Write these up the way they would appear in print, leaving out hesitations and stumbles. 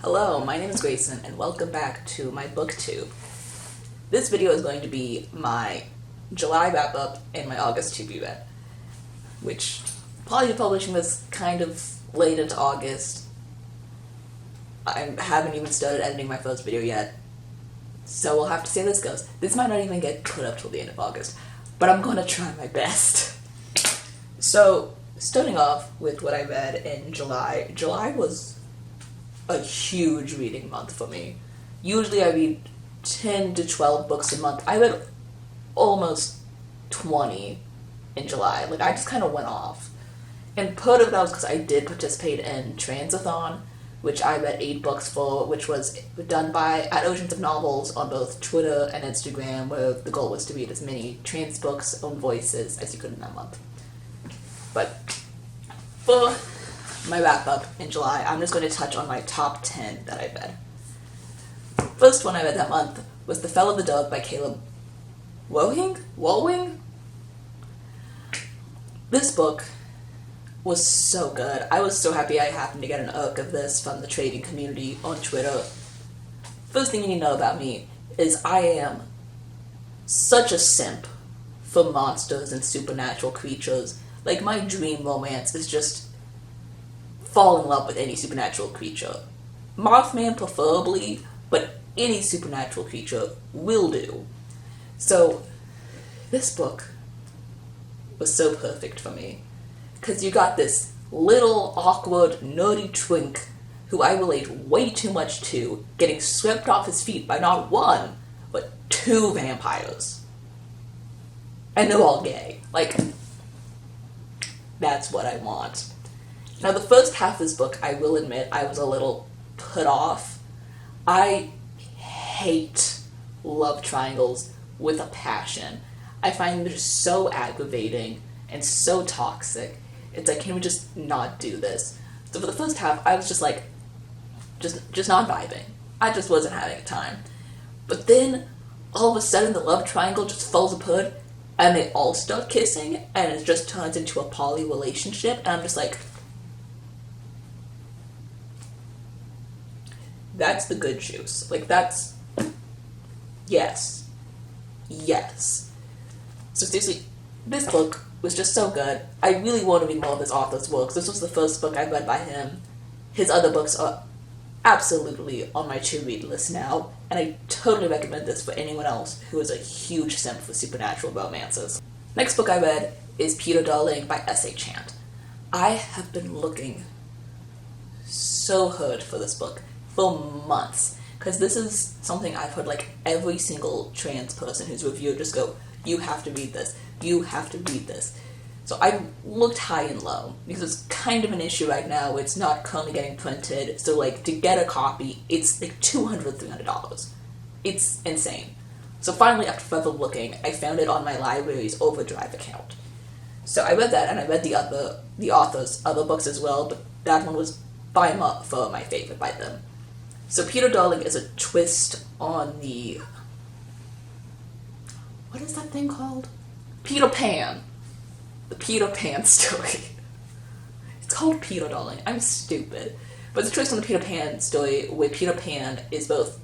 Hello, my name is Grayson, and welcome back to my booktube. This video is going to be my July wrap-up and my August TBR, which probably publishing this kind of late into August. I haven't even started editing my first video yet, so we'll have to see how this goes. This might not even get put up till the end of August, but I'm gonna try my best. So, starting off with what I read in July. July was a huge reading month for me. Usually I read 10 to 12 books a month. I read almost 20 in July. Like, I just kind of went off. And part of that was because I did participate in Transathon, which I read 8 books for, which was done by at Oceans of Novels on both Twitter and Instagram, where the goal was to read as many trans books, own voices, as you could in that month. But for my wrap-up in July, I'm just going to touch on my top 10 that I read. First one I read that month was The Fell of the Dove by Caleb Walwing? This book was so good. I was so happy I happened to get an arc of this from the trading community on Twitter. First thing you need to know about me is I am such a simp for monsters and supernatural creatures. Like, my dream romance is just fall in love with any supernatural creature. Mothman preferably, but any supernatural creature will do. So, this book was so perfect for me. Because you got this little, awkward, nerdy twink who I relate way too much to getting swept off his feet by not one, but 2 vampires. And they're all gay. Like, that's what I want. Now, the first half of this book, I will admit, I was a little put off. I hate love triangles with a passion. I find they're so aggravating and so toxic. It's like, can we just not do this? So for the first half, I was just like, just not vibing. I just wasn't having a time. But then, all of a sudden, the love triangle just falls apart, and they all start kissing, and it just turns into a poly relationship, and I'm just like, that's the good juice. Like, that's, yes. So seriously, this book was just so good. I really want to read more of this author's works. This was the first book I read by him. His other books are absolutely on my to-read list now, and I totally recommend this for anyone else who is a huge simp for supernatural romances. Next book I read is Peter Darling by S.A. Chant. I have been looking so hard for this book for months, because this is something I've heard like every single trans person who's reviewed just go, you have to read this, you have to read this. So I looked high and low, because it's kind of an issue right now. It's not currently getting printed, so like to get a copy, it's like $200, $300. It's insane. So finally, after further looking, I found it on my library's Overdrive account. So I read that, and I read the author's other books as well, but that one was by far my favorite by them. So Peter Darling is a twist on the, what is that thing called? Peter Pan. The Peter Pan story. It's called Peter Darling. I'm stupid. But it's a twist on the Peter Pan story where Peter Pan is both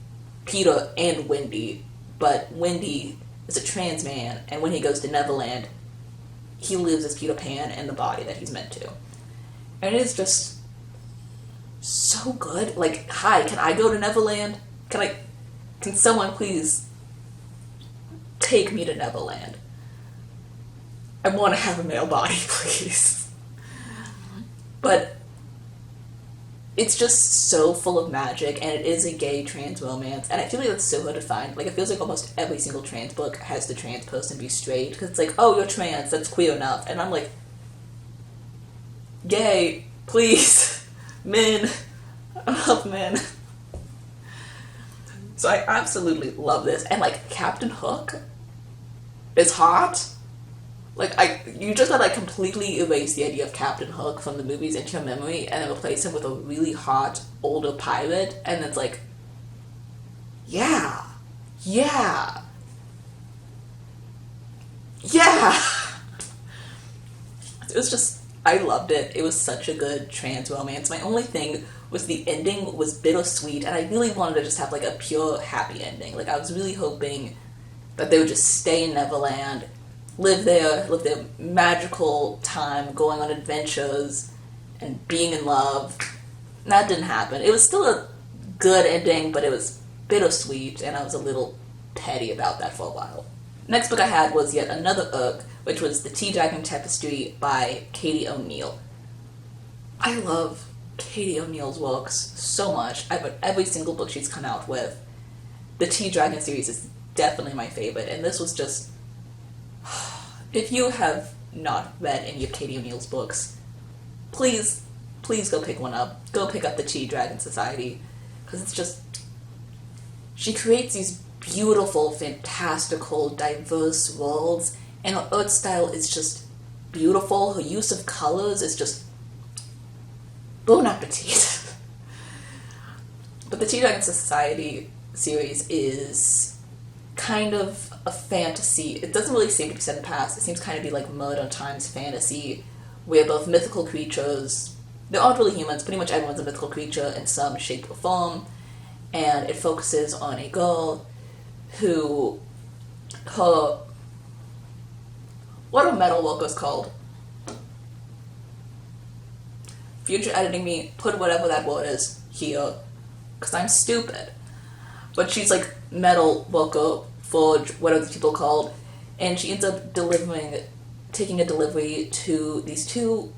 Peter and Wendy, but Wendy is a trans man, and when he goes to Neverland, he lives as Peter Pan in the body that he's meant to. And it is just so good. Like, hi, can I go to Neverland? Can someone please take me to Neverland? I want to have a male body, please. But it's just so full of magic, and it is a gay trans romance, and I feel like that's so hard to find. Like, it feels like almost every single trans book has the trans person be straight, because it's like, oh, you're trans, that's queer enough. And I'm like, gay, please, men, I love men. So I absolutely love this, and like, Captain Hook is hot. Like, you just gotta, like, completely erase the idea of Captain Hook from the movies into your memory and then replace him with a really hot, older pirate, and it's like, yeah. It was just I loved it. It was such a good trans romance. My only thing was the ending was bittersweet, and I really wanted to just have like a pure happy ending. Like I was really hoping that they would just stay in Neverland, live their magical time, going on adventures, and being in love. And that didn't happen. It was still a good ending, but it was bittersweet, and I was a little petty about that for a while. Next book I had was yet another ugh, which was The Tea Dragon Tapestry by Katie O'Neill. I love Katie O'Neill's works so much. I've read every single book she's come out with. The Tea Dragon series is definitely my favorite, and this was just... If you have not read any of Katie O'Neill's books, please go pick one up. Go pick up The Tea Dragon Society, because it's just... She creates these beautiful, fantastical, diverse worlds, and her art style is just beautiful. Her use of colors is just bon appetit. But the Tea Dragon Society series is kind of a fantasy. It doesn't really seem to be set in the past. It seems kind of be like modern times fantasy, where both mythical creatures, they aren't really humans, pretty much everyone's a mythical creature in some shape or form, and it focuses on a girl who, what are metal workers called? Future editing me, put whatever that word is here, because I'm stupid. But she's like metal worker, forge, whatever the people are called, and she ends up taking a delivery to these two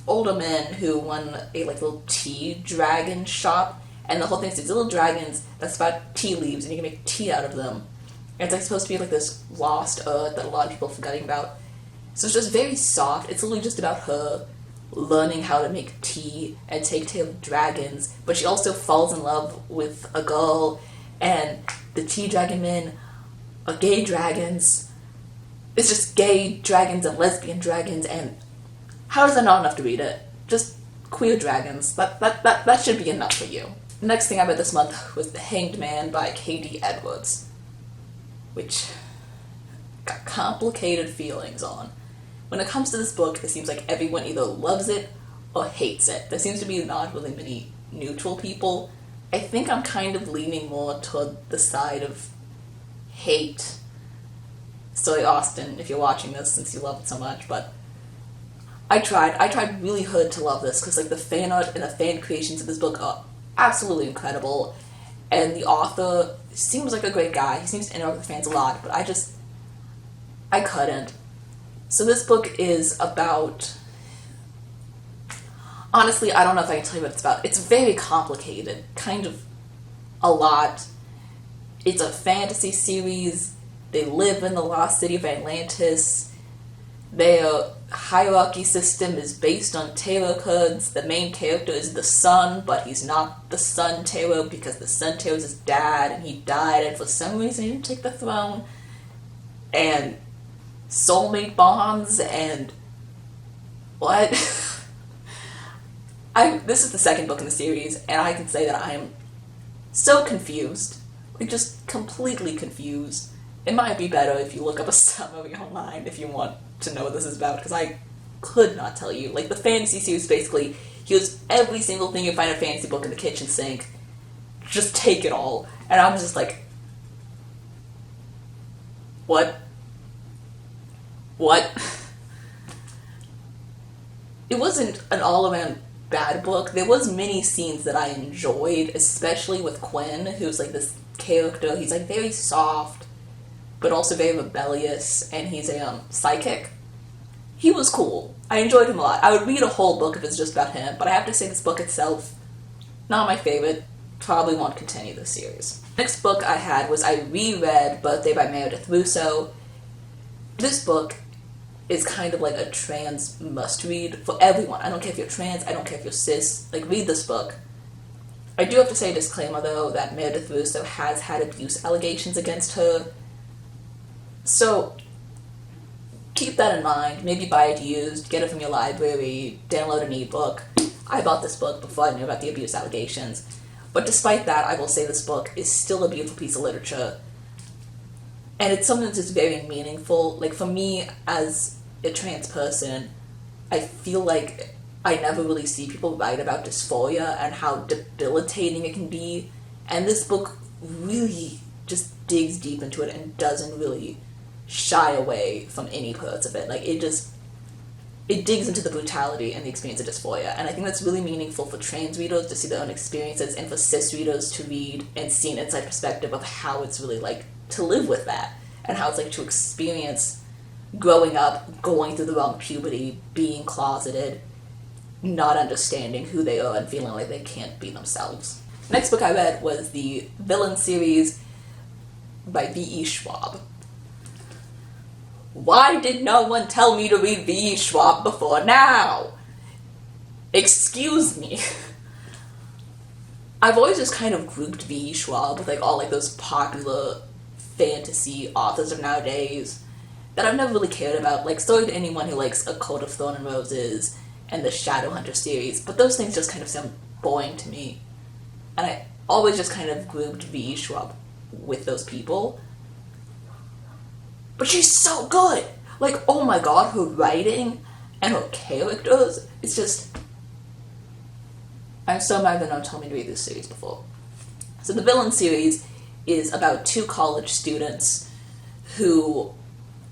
older men who run a like little tea dragon shop. And the whole thing is these little dragons that spout tea leaves, and you can make tea out of them. And it's like supposed to be like this lost earth that a lot of people are forgetting about. So it's just very soft. It's literally just about her learning how to make tea and take care of dragons. But she also falls in love with a girl, and the tea dragon men are gay dragons. It's just gay dragons and lesbian dragons, and how is that not enough to read it? Just queer dragons. That should be enough for you. The next thing I read this month was The Hanged Man by Katie Edwards, which got complicated feelings on. When it comes to this book, it seems like everyone either loves it or hates it. There seems to be not really many neutral people. I think I'm kind of leaning more toward the side of hate. Sorry, Austin, if you're watching this, since you love it so much, but I tried really hard to love this, because like the fan art and the fan creations of this book are absolutely incredible, and the author seems like a great guy. He seems to interact with fans a lot, but I couldn't. So this book is about, honestly, I don't know if I can tell you what it's about. It's very complicated, kind of a lot. It's a fantasy series. They live in the lost city of Atlantis. Their hierarchy system is based on tarot cards. The main character is the son, but he's not the son tarot because the son tarot is his dad, and he died, and for some reason he didn't take the throne. And soulmate bonds, and what? This is the second book in the series, and I can say that I am so confused. Like, just completely confused. It might be better if you look up a summary online if you want to know what this is about, because I could not tell you. Like, the fantasy series, basically, here's every single thing you find in a fantasy book in the kitchen sink. Just take it all. And I'm just like, what? It wasn't an all-around bad book. There was many scenes that I enjoyed, especially with Quinn, who's like this character. He's like very soft, but also very rebellious, and he's a psychic. He was cool. I enjoyed him a lot. I would read a whole book if it's just about him, but I have to say this book itself, not my favorite. Probably won't continue this series. Next book I had was I reread Birthday by Meredith Russo. This book is kind of like a trans must-read for everyone. I don't care if you're trans, I don't care if you're cis, like, read this book. I do have to say a disclaimer, though, that Meredith Russo has had abuse allegations against her. So, keep that in mind. Maybe buy it used, get it from your library, download an ebook. I bought this book before I knew about the abuse allegations. But despite that, I will say this book is still a beautiful piece of literature. And it's something that's just very meaningful. Like, for me, as a trans person, I feel like I never really see people write about dysphoria and how debilitating it can be. And this book really just digs deep into it and doesn't really shy away from any parts of it. Like, it digs into the brutality and the experience of dysphoria. And I think that's really meaningful for trans readers to see their own experiences, and for cis readers to read and see an inside perspective of how it's really like to live with that, and how it's like to experience growing up, going through the wrong puberty, being closeted, not understanding who they are, and feeling like they can't be themselves. Next book I read was the Villain series by V.E. Schwab. Why did no one tell me to read V.E. Schwab before now? Excuse me. I've always just kind of grouped V.E. Schwab with like all like those popular fantasy authors of nowadays that I've never really cared about. Like, sorry to anyone who likes A Court of Thorn and Roses and the Shadowhunter series, but those things just kind of sound boring to me. And I always just kind of grouped V.E. Schwab with those people. But she's so good! Like, oh my god, her writing and her characters, it's just... I'm so mad that no one told me to read this series before. So the Villain series is about two college students who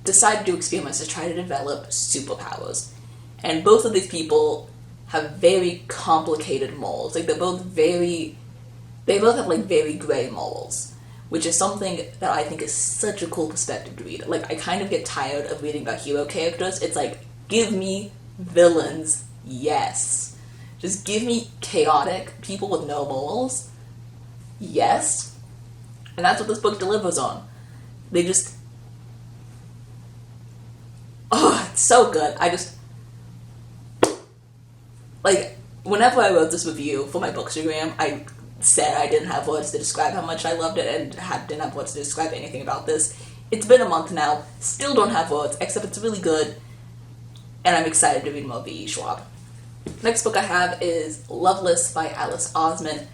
decide to do experiments to try to develop superpowers. And both of these people have very complicated morals. Like, they both have like very gray morals, which is something that I think is such a cool perspective to read. Like, I kind of get tired of reading about hero characters. It's like, give me villains, yes. Just give me chaotic people with no morals, yes. And that's what this book delivers on. They just... Oh, it's so good. Like, whenever I wrote this review for my Bookstagram, I said I didn't have words to describe how much I loved it and didn't have words to describe anything about this. It's been a month now, still don't have words, except it's really good, and I'm excited to read more V.E. Schwab. Next book I have is Loveless by Alice Osman.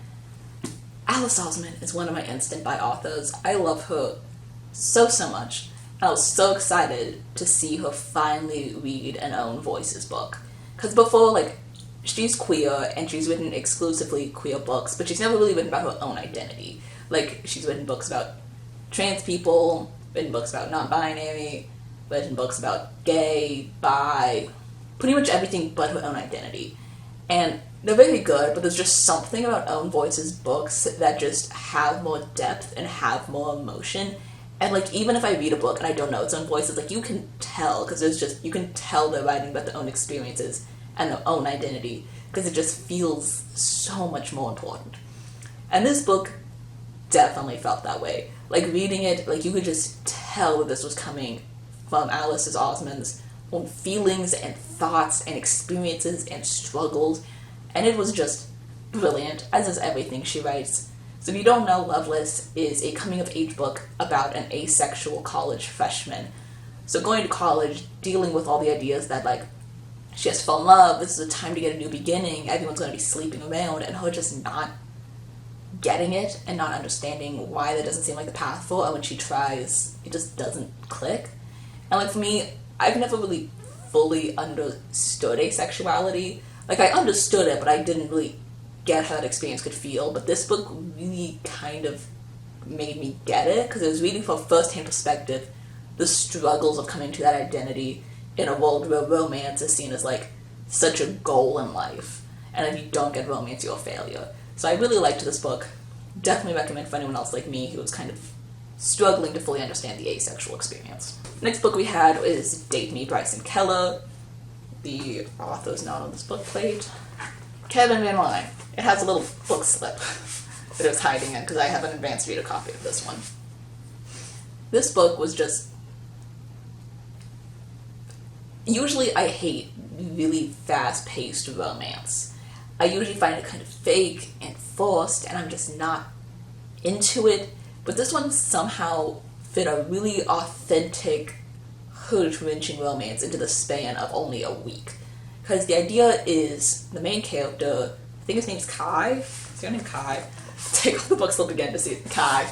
Alice Osman is one of my instant buy authors. I love her so much. I was so excited to see her finally read an Own Voices book. Because before, like, she's queer, and she's written exclusively queer books, but she's never really written about her own identity. Like, she's written books about trans people, written books about non-binary, written books about gay, bi, pretty much everything but her own identity. And they're very good, but there's just something about Own Voices books that just have more depth and have more emotion. And, like, even if I read a book and I don't know its own voices, like, you can tell, because you can tell they're writing about their own experiences and their own identity, because it just feels so much more important. And this book definitely felt that way. Like, reading it, like, you could just tell that this was coming from Alice Osman's own feelings and thoughts and experiences and struggles, and it was just brilliant, as is everything she writes. So if you don't know, Loveless is a coming-of-age book about an asexual college freshman. So going to college, dealing with all the ideas that, like, she has to fall in love, this is a time to get a new beginning, everyone's going to be sleeping around, and her just not getting it and not understanding why that doesn't seem like the path for her. When she tries, it just doesn't click. And, like, for me, I've never really fully understood asexuality. Like, I understood it, but I didn't really get how that experience could feel. But this book really kind of made me get it, because it was reading from a first-hand perspective the struggles of coming to that identity in a world where romance is seen as, like, such a goal in life. And if you don't get romance, you're a failure. So I really liked this book. Definitely recommend for anyone else like me who was kind of struggling to fully understand the asexual experience. Next book we had is Date Me, Bryson Keller. The author's not on this book plate. Kevin Van Wine. It has a little book slip that it was hiding in, because I have an advanced reader copy of this one. This book was just... Usually I hate really fast-paced romance. I usually find it kind of fake and forced, and I'm just not into it. But this one somehow fit a really authentic, heart-wrenching romance into the span of only a week. Because the idea is the main character, I think his name's Kai. Is your name Kai? Take off the book slip again to see it. Kai.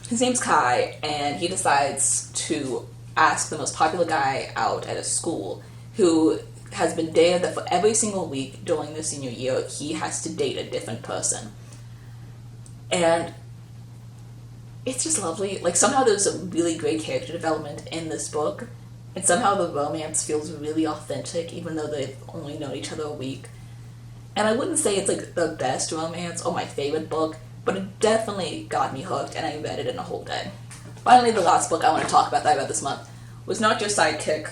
His name's Kai, and he decides to ask the most popular guy out at his school who has been dated that for every single week during the senior year, he has to date a different person. And it's just lovely. Like, somehow there's a really great character development in this book, and somehow the romance feels really authentic, even though they've only known each other a week. And I wouldn't say it's, like, the best romance or my favorite book, but it definitely got me hooked, and I read it in a whole day. Finally, the last book I want to talk about that I read this month was Not Your Sidekick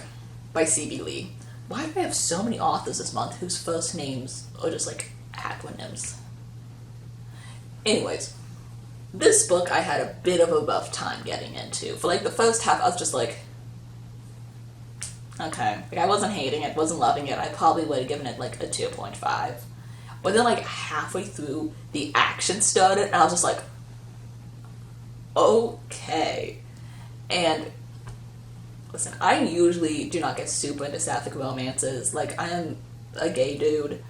by C.B. Lee. Why do I have so many authors this month whose first names are just, like, acronyms? Anyways, this book I had a bit of a rough time getting into. For, like, the first half, I was just like, okay. Like, I wasn't hating it, wasn't loving it. I probably would have given it, like, a 2.5. But then, like, halfway through, the action started, and I was just like, okay. And listen, I usually do not get super into sapphic romances. Like, I am a gay dude.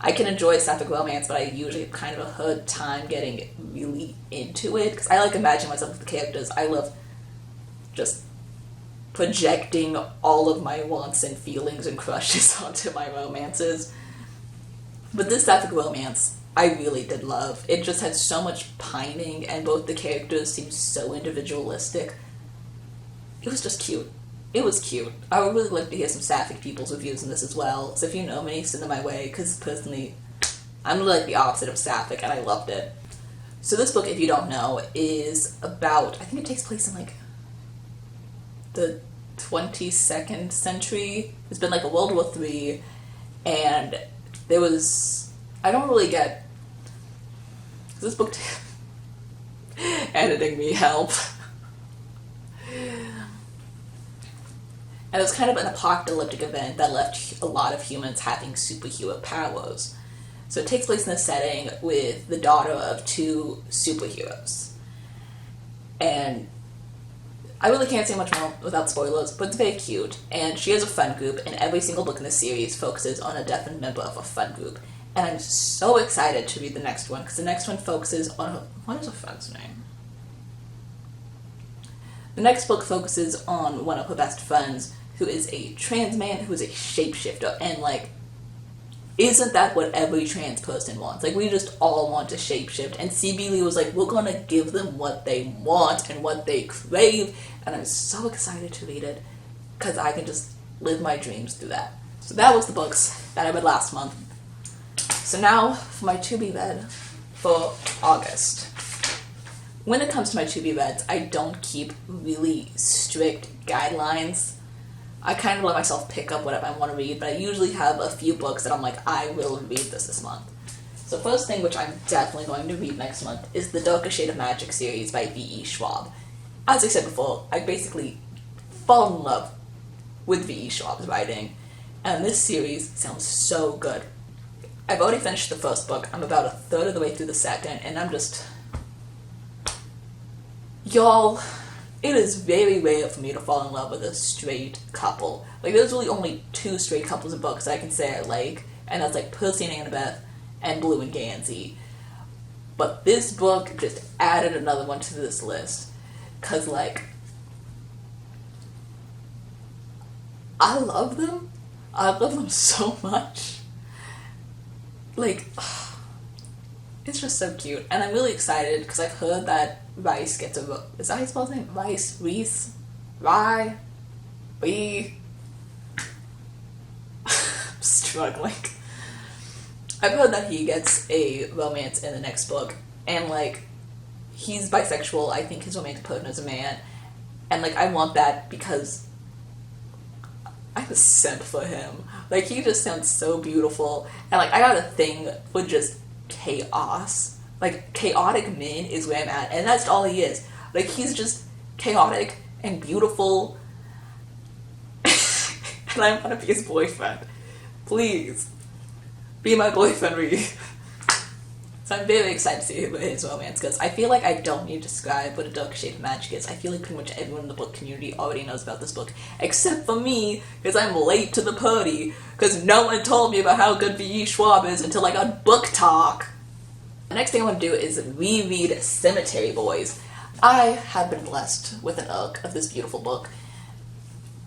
I can enjoy sapphic romance, but I usually have kind of a hard time getting really into it, because I like imagining myself with the characters. I love just projecting all of my wants and feelings and crushes onto my romances. But this sapphic romance, I really did love. It just had so much pining, and both the characters seemed so individualistic. It was just cute. It was cute. I would really like to hear some sapphic people's reviews on this as well. So if you know me, send them my way, because personally, I'm like the opposite of sapphic, and I loved it. So this book, if you don't know, is about, I think it takes place in like the 22nd century. It's been like a World War III, and there was, I don't really get, this book editing me, help. And it was kind of an apocalyptic event that left a lot of humans having superhero powers. So it takes place in a setting with the daughter of two superheroes. And I really can't say much more without spoilers, but it's very cute. And she has a friend group, and every single book in the series focuses on a different member of a friend group. And I'm so excited to read the next one, because the next one focuses on her, what is her friend's name? The next book focuses on one of her best friends, who is a trans man who is a shapeshifter, and like, isn't that what every trans person wants? Like, we just all want to shapeshift, and C.B. Lee was like, we're gonna give them what they want and what they crave, and I'm so excited to read it, because I can just live my dreams through that. So that was the books that I read last month. So now for my to-be-read for August. When it comes to my to-be-reads, I don't keep really strict guidelines. I kind of let myself pick up whatever I want to read, but I usually have a few books that I'm like, I will read this month. So first thing, which I'm definitely going to read next month, is the Darker Shade of Magic series by V.E. Schwab. As I said before, I basically fall in love with V.E. Schwab's writing, and this series sounds so good. I've already finished the first book. I'm about a third of the way through the second, and I'm just... Y'all, it is very rare for me to fall in love with a straight couple. Like, there's really only two straight couples in books I can say I like, and that's like Percy and Annabeth and Blue and Gansey. But this book just added another one to this list, because, like, I love them. I love them so much. Like, it's just so cute. And I'm really excited, because I've heard that Rice gets a... Is that how you spell his name? Rice? Reese? Rye? Ree? I'm struggling. I've heard that he gets a romance in the next book. And, like, he's bisexual. I think his romantic partner is a man. And, like, I want that because I was sent for him. Like, he just sounds so beautiful. And, like, I got a thing for just chaos. Like, chaotic men is where I'm at, and that's all he is. Like, he's just chaotic and beautiful, and I want to be his boyfriend. Please, be my boyfriend, Reed. So I'm very excited to see his romance, because I feel like I don't need to describe what a Darker Shade of Magic is. I feel like pretty much everyone in the book community already knows about this book, except for me, because I'm late to the party, because no one told me about how good V.E. Schwab is until I got book talk. The next thing I want to do is reread Cemetery Boys. I have been blessed with an arc of this beautiful book.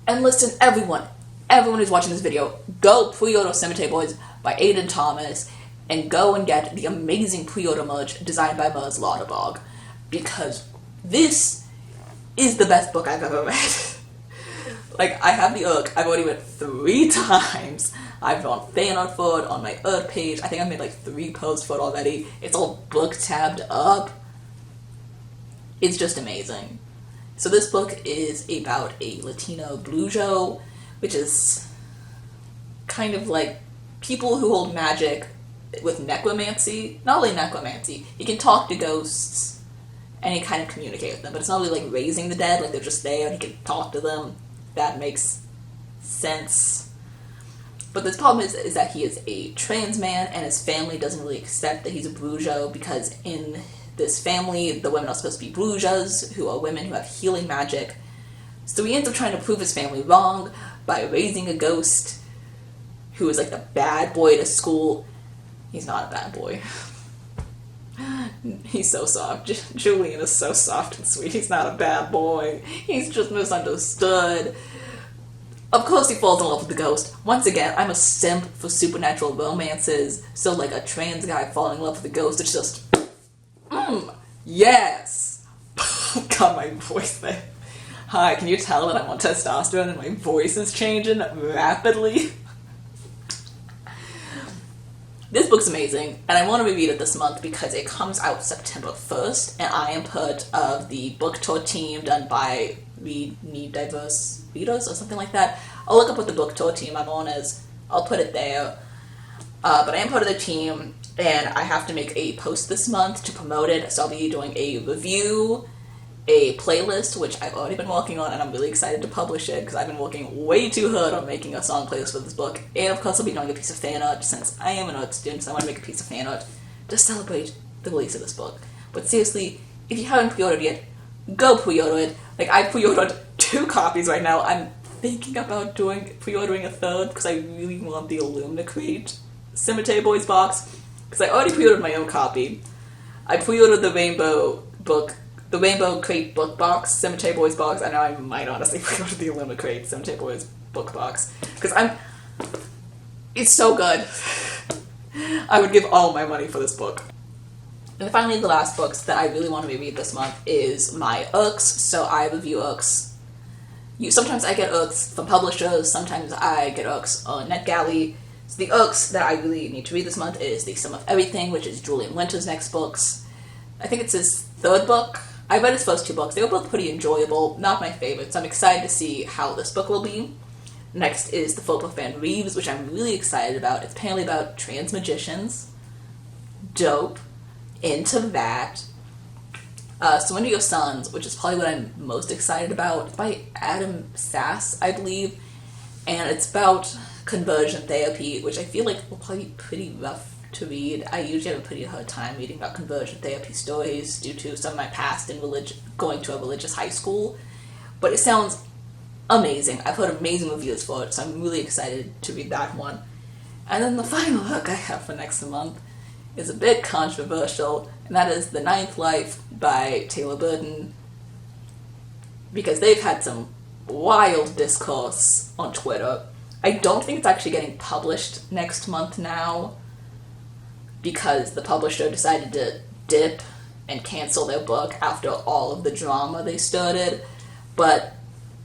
And listen, everyone, everyone who's watching this video, go pre-order Cemetery Boys by Aiden Thomas, and go and get the amazing pre-order merch designed by Mers Lauterbach, because this is the best book I've ever read. Like, I have the Urk, I've already read 3 times. I've drawn fan art for it on my Urk page. I think I've made like 3 posts for it already. It's all book tabbed up. It's just amazing. So this book is about a Latino brujo, which is kind of like people who hold magic with necromancy. Not only necromancy, you can talk to ghosts and you kind of communicate with them, but it's not really like raising the dead, like they're just there and you can talk to them. That makes sense. But the problem is that he is a trans man and his family doesn't really accept that he's a brujo, because in this family, the women are supposed to be brujas, who are women who have healing magic. So he ends up trying to prove his family wrong by raising a ghost who is like the bad boy to school. He's not a bad boy. He's so soft. Julian is so soft and sweet. He's not a bad boy. He's just misunderstood. Of course he falls in love with the ghost. Once again, I'm a simp for supernatural romances, so like a trans guy falling in love with the ghost, it's just, yes! Got my voice there. Hi, can you tell that I'm on testosterone and my voice is changing rapidly? This book's amazing, and I want to reread it this month because it comes out September 1st, and I am part of the book tour team done by Read Need Diverse Readers or something like that. I'll look up what the book tour team I'm on is. I'll put it there. But I am part of the team, and I have to make a post this month to promote it, so I'll be doing a review, a playlist, which I've already been working on, and I'm really excited to publish it, because I've been working way too hard on making a song playlist for this book, and of course I'll be doing a piece of fan art, since I am an art student, so I want to make a piece of fan art to celebrate the release of this book. But seriously, if you haven't pre-ordered yet, go pre-order it. Like, I pre-ordered 2 copies right now. I'm thinking about pre-ordering a 3rd, because I really want the Illumina Crate Cemetery Boys box, because I already pre-ordered my own copy. I pre-ordered the Rainbow Crate book box, Cemetery Boys box, and now I might honestly pre-order the Illumina Crate Cemetery Boys book box, because it's so good. I would give all my money for this book. And finally, the last books that I really want to reread this month is my Urks. So I review Urks. Sometimes I get Urks from publishers, sometimes I get Urks on NetGalley. So the Urks that I really need to read this month is The Sum of Everything, which is Julian Winter's next books. I think it's his 3rd book. I read his first 2 books. They were both pretty enjoyable, not my favorites, so I'm excited to see how this book will be. Next is The Folk of Van Reeves, which I'm really excited about. It's apparently about trans magicians. Dope. Into that. Surrender Your Sons, which is probably what I'm most excited about. It's by Adam Sass, I believe. And it's about conversion therapy, which I feel like will probably be pretty rough to read. I usually have a pretty hard time reading about conversion therapy stories due to some of my past in going to a religious high school. But it sounds amazing. I've heard amazing reviews for it, so I'm really excited to read that one. And then the final book I have for next month is a bit controversial, and that is The Ninth Life by Taylor Burton, because they've had some wild discourse on Twitter. I don't think it's actually getting published next month now, because the publisher decided to dip and cancel their book after all of the drama they started. But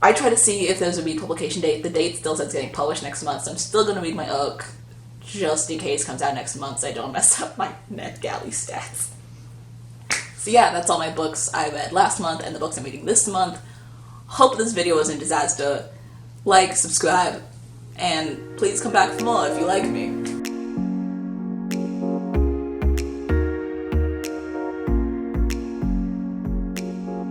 I try to see if there's a republication date. The date still says it's getting published next month, so I'm still going to read my Urk just in case it comes out next month so I don't mess up my NetGalley stats. So yeah, that's all my books I read last month and the books I'm reading this month. Hope this video wasn't a disaster. Like, subscribe, and please come back for more if you like me.